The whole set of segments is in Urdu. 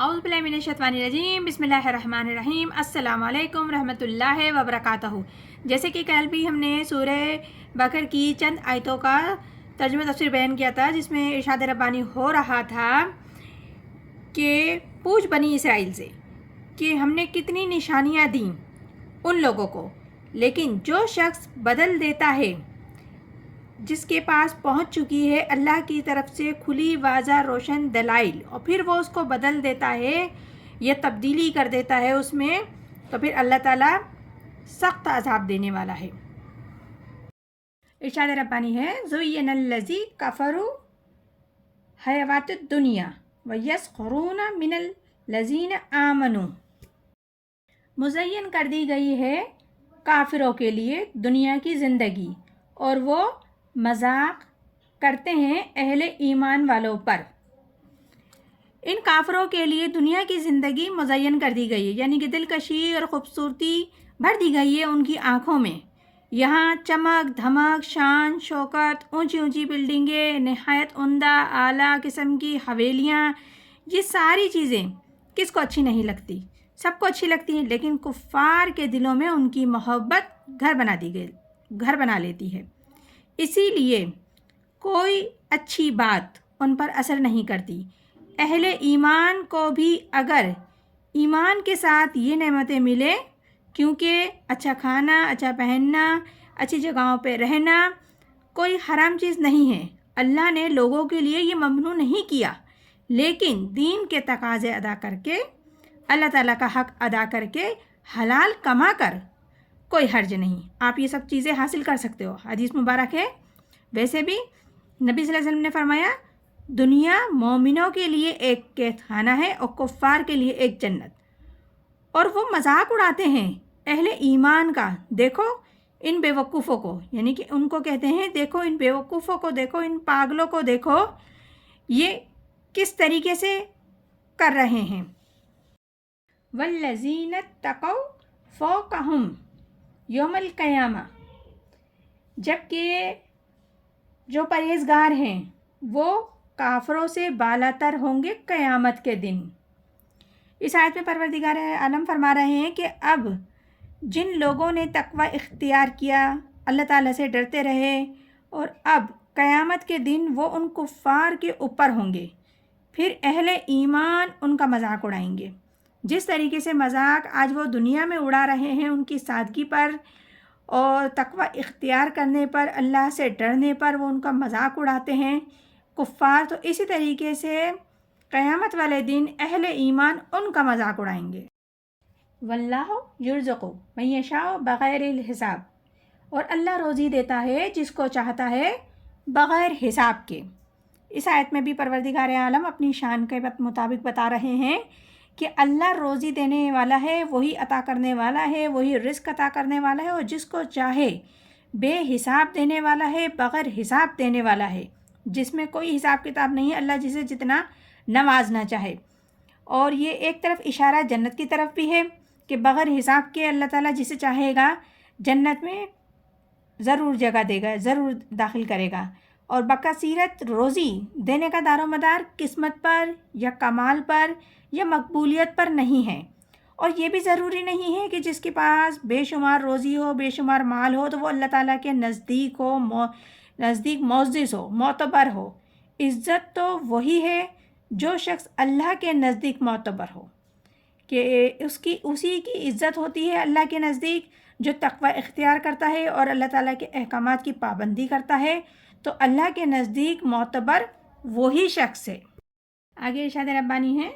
اعوذ باللہ من الشیطان الرجیم بسم اللہ الرحمن الرحیم السلام علیکم رحمۃ اللہ وبرکاتہ۔ جیسے کہ کل بھی ہم نے سورہ بقرہ کی چند آیتوں کا ترجمہ تفسیر بیان کیا تھا، جس میں ارشاد ربانی ہو رہا تھا کہ پوچھ بنی اسرائیل سے کہ ہم نے کتنی نشانیاں دیں ان لوگوں کو، لیکن جو شخص بدل دیتا ہے جس کے پاس پہنچ چکی ہے اللہ کی طرف سے کھلی واضح روشن دلائل، اور پھر وہ اس کو بدل دیتا ہے یا تبدیلی کر دیتا ہے اس میں، تو پھر اللہ تعالیٰ سخت عذاب دینے والا ہے۔ ارشاد ربانی ہے زُيِّنَ الَّذِي كَفَرُوا حَيَوَاتُ الدُّنْيَا وَيَسْخَرُونَ مِنَ الَّذِينَ آمَنُوا۔ مزین کر دی گئی ہے کافروں کے لیے دنیا کی زندگی، اور وہ مذاق کرتے ہیں اہل ایمان والوں پر۔ ان کافروں کے لیے دنیا کی زندگی مزین کر دی گئی ہے، یعنی کہ دلکشی اور خوبصورتی بھر دی گئی ہے ان کی آنکھوں میں۔ یہاں چمک دھمک، شان شوکت، اونچی اونچی بلڈنگیں، نہایت عمدہ اعلیٰ قسم کی حویلیاں، یہ ساری چیزیں کس کو اچھی نہیں لگتی؟ سب کو اچھی لگتی ہیں، لیکن کفار کے دلوں میں ان کی محبت گھر بنا لیتی ہے۔ اسی لیے کوئی اچھی بات ان پر اثر نہیں کرتی۔ اہل ایمان کو بھی اگر ایمان کے ساتھ یہ نعمتیں ملے، کیونکہ اچھا کھانا، اچھا پہننا، اچھی جگہوں پہ رہنا کوئی حرام چیز نہیں ہے، اللہ نے لوگوں کے لیے یہ ممنوع نہیں کیا، لیکن دین کے تقاضے ادا کر کے، اللہ تعالیٰ کا حق ادا کر کے، حلال کما کر کوئی حرج نہیں، آپ یہ سب چیزیں حاصل کر سکتے ہو، حدیث مبارک ہے۔ ویسے بھی نبی صلی اللہ علیہ وسلم نے فرمایا دنیا مومنوں کے لیے ایک قید خانہ ہے اور کفار کے لیے ایک جنت، اور وہ مذاق اڑاتے ہیں اہل ایمان کا۔ دیکھو ان بیوقوفوں کو، یعنی کہ ان کو کہتے ہیں دیکھو ان بیوقوفوں کو، دیکھو ان پاگلوں کو، دیکھو یہ کس طریقے سے کر رہے ہیں۔ والذین اتقوا فوقہم یوم القیامہ، جبکہ جو پرہیزگار ہیں وہ کافروں سے بالا تر ہوں گے قیامت کے دن۔ اس آیت میں پروردگار عالم فرما رہے ہیں کہ اب جن لوگوں نے تقوی اختیار کیا، اللہ تعالیٰ سے ڈرتے رہے، اور اب قیامت کے دن وہ ان کفار کے اوپر ہوں گے، پھر اہل ایمان ان کا مذاق اڑائیں گے۔ جس طریقے سے مذاق آج وہ دنیا میں اڑا رہے ہیں ان کی سادگی پر اور تقوی اختیار کرنے پر، اللہ سے ڈرنے پر وہ ان کا مذاق اڑاتے ہیں کفار، تو اسی طریقے سے قیامت والے دن اہل ایمان ان کا مذاق اڑائیں گے۔ واللہ یرزق من یشاء بغیر الحساب، اور اللہ روزی دیتا ہے جس کو چاہتا ہے بغیر حساب کے۔ اس آیت میں بھی پروردگار عالم اپنی شان کے مطابق بتا رہے ہیں کہ اللہ روزی دینے والا ہے، وہی عطا کرنے والا ہے، وہی رزق عطا کرنے والا ہے، اور جس کو چاہے بے حساب دینے والا ہے، بغیر حساب دینے والا ہے، جس میں کوئی حساب کتاب نہیں ہے، اللہ جسے جتنا نوازنا چاہے۔ اور یہ ایک طرف اشارہ جنت کی طرف بھی ہے کہ بغیر حساب کے اللہ تعالیٰ جسے چاہے گا جنت میں ضرور جگہ دے گا، ضرور داخل کرے گا۔ اور بکثیرت روزی دینے کا دار و مدار قسمت پر یا کمال پر یا مقبولیت پر نہیں ہے، اور یہ بھی ضروری نہیں ہے کہ جس کے پاس بے شمار روزی ہو، بے شمار مال ہو، تو وہ اللہ تعالیٰ کے نزدیک معزز ہو، معتبر ہو۔ عزت تو وہی ہے جو شخص اللہ کے نزدیک معتبر ہو، کہ اسی کی عزت ہوتی ہے اللہ کے نزدیک جو تقوی اختیار کرتا ہے اور اللہ تعالیٰ کے احکامات کی پابندی کرتا ہے، تو اللہ کے نزدیک معتبر وہی شخص ہے۔ آگے ارشاد ربانی ہے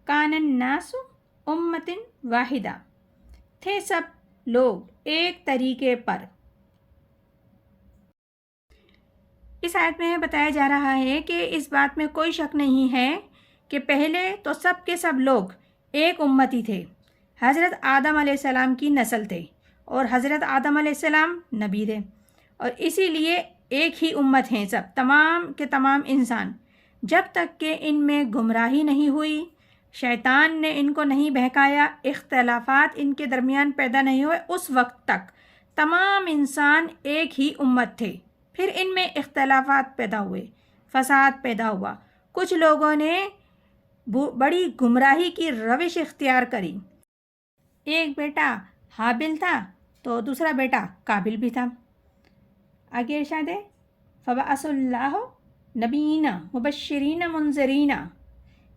کان الناس امۃ واحدہ، تھے سب لوگ ایک طریقے پر۔ اس آیت میں بتایا جا رہا ہے کہ اس بات میں کوئی شک نہیں ہے کہ پہلے تو سب کے سب لوگ ایک امتی تھے، حضرت آدم علیہ السلام کی نسل تھے، اور حضرت آدم علیہ السلام نبی تھے، اور اسی لیے ایک ہی امت ہیں سب، تمام کے تمام انسان، جب تک کہ ان میں گمراہی نہیں ہوئی، شیطان نے ان کو نہیں بہکایا، اختلافات ان کے درمیان پیدا نہیں ہوئے، اس وقت تک تمام انسان ایک ہی امت تھے۔ پھر ان میں اختلافات پیدا ہوئے، فساد پیدا ہوا، کچھ لوگوں نے بڑی گمراہی کی روش اختیار کری۔ ایک بیٹا حابل تھا تو دوسرا بیٹا قابل بھی تھا۔ آگے ارشاد ہے فَبَعَثَ اللَّهُ نَبِيِّينَ مُبَشِّرِينَ مُنذِرِينَ،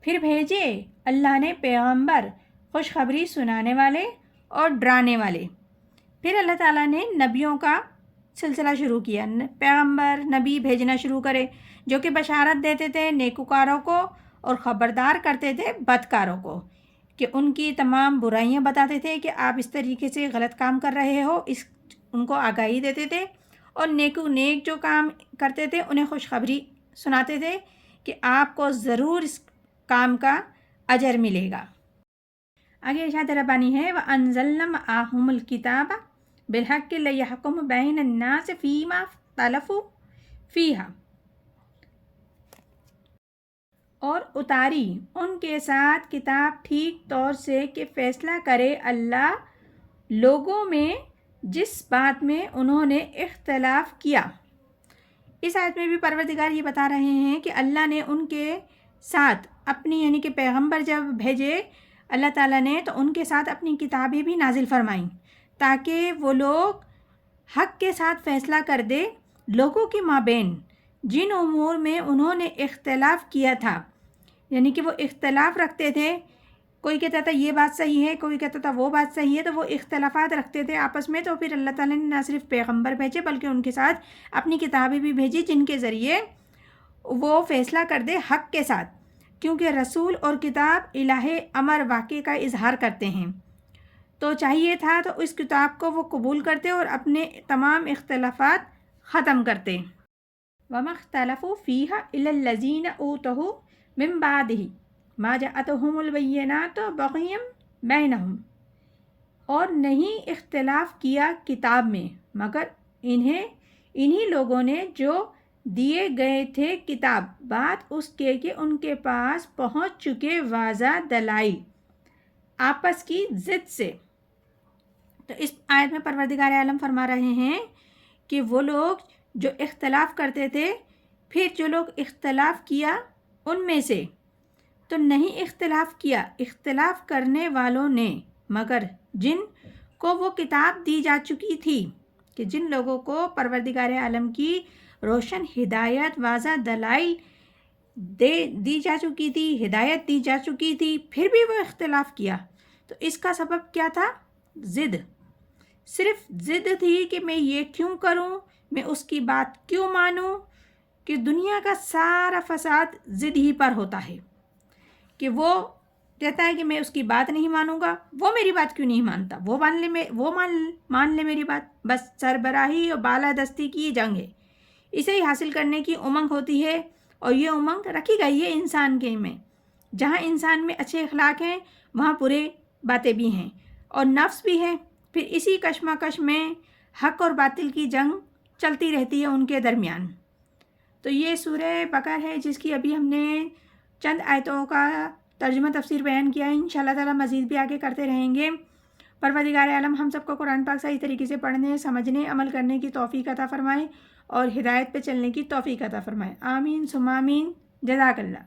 پھر بھیجے اللہ نے پیغمبر خوشخبری سنانے والے اور ڈرانے والے۔ پھر اللہ تعالیٰ نے نبیوں کا سلسلہ شروع کیا، پیغمبر نبی بھیجنا شروع کرے جو کہ بشارت دیتے تھے نیکوکاروں کو اور خبردار کرتے تھے بدکاروں کو، کہ ان کی تمام برائیاں بتاتے تھے کہ آپ اس طریقے سے غلط کام کر رہے ہو، ان کو آگاہی دیتے تھے، اور نیک جو کام کرتے تھے انہیں خوشخبری سناتے تھے کہ آپ کو ضرور اس کام کا اجر ملے گا۔ آگے ارشاد ربانی ہے وَأَنزَلْنَا مَعَهُمُ الْكِتَابَ بِالْحَقِّ لِيَحْكُمَ بَيْنَ النَّاسِ فِيمَا اخْتَلَفُوا فِيهَا، اور اتاری ان کے ساتھ کتاب ٹھیک طور سے کہ فیصلہ کرے اللہ لوگوں میں جس بات میں انہوں نے اختلاف کیا۔ اس آیت میں بھی پروردگار یہ بتا رہے ہیں کہ اللہ نے ان کے ساتھ اپنی یعنی کہ پیغمبر جب بھیجے اللہ تعالیٰ نے تو ان کے ساتھ اپنی کتابیں بھی نازل فرمائیں تاکہ وہ لوگ حق کے ساتھ فیصلہ کر دے لوگوں کے مابین جن امور میں انہوں نے اختلاف کیا تھا، یعنی کہ وہ اختلاف رکھتے تھے، کوئی کہتا تھا یہ بات صحیح ہے، کوئی کہتا تھا وہ بات صحیح ہے، تو وہ اختلافات رکھتے تھے آپس میں، تو پھر اللہ تعالیٰ نے نہ صرف پیغمبر بھیجے بلکہ ان کے ساتھ اپنی کتابیں بھی بھیجی جن کے ذریعے وہ فیصلہ کر دے حق کے ساتھ، کیونکہ رسول اور کتاب الہ امر واقع کا اظہار کرتے ہیں، تو چاہیے تھا تو اس کتاب کو وہ قبول کرتے اور اپنے تمام اختلافات ختم کرتے۔ وَمَا اخْتَلَفُوا فِيهَا إِلَّا الَّذِينَ أُوتُوهُ مِن بَعْدِهِ مَا جَاءَتْهُمُ الْبَيِّنَاتُ بَغْيًا بَيْنَهُمْ، اور نہیں اختلاف کیا کتاب میں مگر انہی لوگوں نے جو دیے گئے تھے کتاب بات اس کے کہ ان کے پاس پہنچ چکے واضح دلائل آپس کی ضد سے۔ تو اس آیت میں پروردگار عالم فرما رہے ہیں کہ وہ لوگ جو اختلاف کرتے تھے، پھر جو لوگ اختلاف کیا ان میں سے تو نہیں اختلاف کیا اختلاف کرنے والوں نے مگر جن کو وہ کتاب دی جا چکی تھی، کہ جن لوگوں کو پروردگار عالم کی روشن ہدایت واضح دلائل دی جا چکی تھی، ہدایت دی جا چکی تھی، پھر بھی وہ اختلاف کیا، تو اس کا سبب کیا تھا؟ ضد، صرف ضد تھی کہ میں یہ کیوں کروں، میں اس کی بات کیوں مانوں، کہ دنیا کا سارا فساد ضد ہی پر ہوتا ہے، کہ وہ کہتا ہے کہ میں اس کی بات نہیں مانوں گا، وہ میری بات کیوں نہیں مانتا، وہ مان لے میری بات، بس سربراہی اور بالادستی کی جنگ ہے، اسے ہی حاصل کرنے کی امنگ ہوتی ہے، اور یہ امنگ رکھی گئی ہے انسان کے میں، جہاں انسان میں اچھے اخلاق ہیں وہاں برے باتیں بھی ہیں اور نفس بھی ہے، پھر اسی کشمکش میں حق اور باطل کی جنگ چلتی رہتی ہے ان کے درمیان۔ تو یہ سورہ بقرہ ہے جس کی ابھی ہم نے چند آیتوں کا ترجمہ تفسیر بیان کیا ہے، انشاءاللہ تعالی مزید بھی آگے کرتے رہیں گے۔ پروردگار عالم ہم سب کو قرآن پاک صحیح طریقے سے پڑھنے، سمجھنے، عمل کرنے کی توفیق عطا فرمائے اور ہدایت پہ چلنے کی توفیق عطا فرمائے، آمین ثم آمین، جزاک اللہ۔